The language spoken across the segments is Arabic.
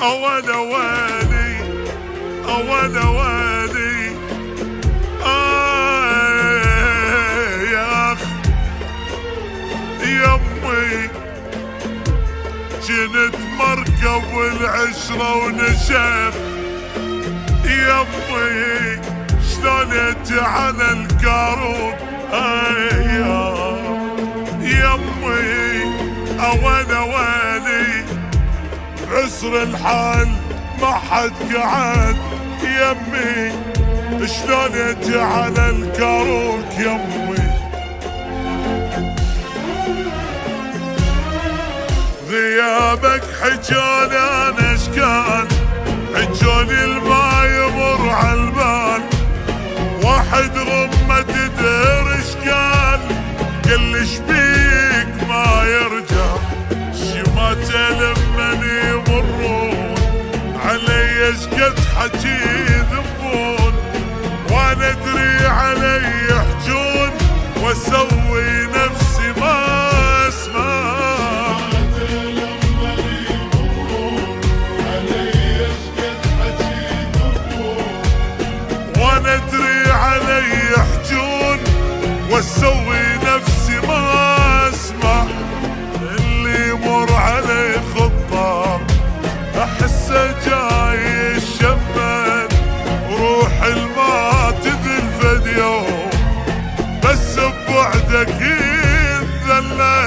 وانا ويلي وانا ويلي يا اخ يمي جنت مركب والعشرة ونشف يمي شلون على الكاروب يمي وانا ويلي عسر الحال ما حد قعد يمي شلون على الكاروك يمي غيابك حجاني انا اشكال حجاني الما يمر عالبال واحد غمة تدري اشكال كل شبيك ما يرجع شماته لمن يمرون علي اشقد حكي ذنبون وانا ادري علي يحجون واسوي نفسي ما اسمع وانا ادري علي يحجون واسوي نفسي ما اسمع اللي يمر علي خطار احسه جاي الشمن وروح الما تذل فد يوم بس بوعدك ينذلل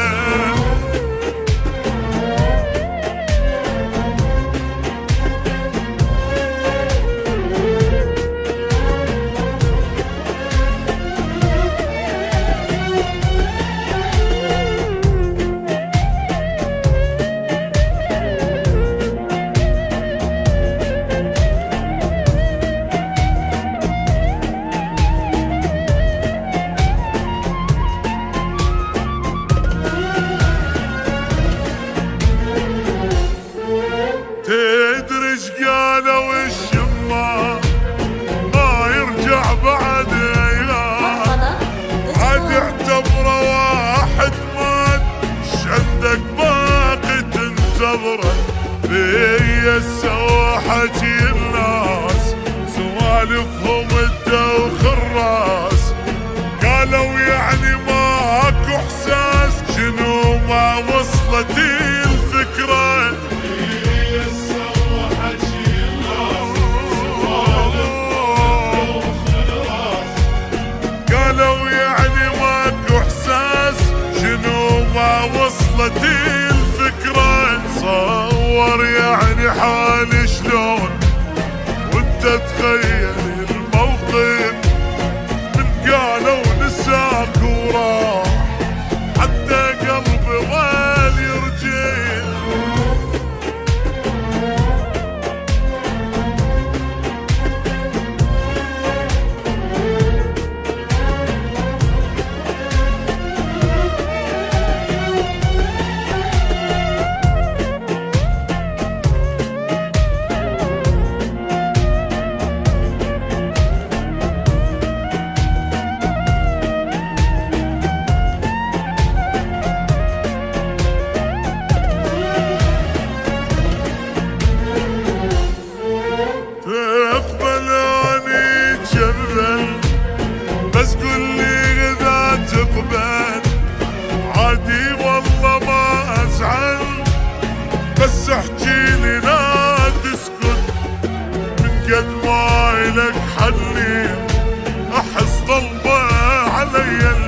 تدري ايش قالوا الشماء ما يرجع بعد ايام عاد يعتبره واحد مات ايش عندك باقي تنتظره بيا السوا حكي الناس سوالفهم الدوخ الراس قالوا يعني ماكو احساس شنو ما وصلتي الفكره قالوا يعني ماكو احساس شنو ما وصلتي الفكرة صور يعني حالي شلون وانت تخيل الموقف من قالوا نساك وراح حتى قلبي ويل يرجع بس قل لي اذا تقبل عادي والله ما ازعل بس احكي لي لا تسكت من قد ما الك حنين احس ضلبه علي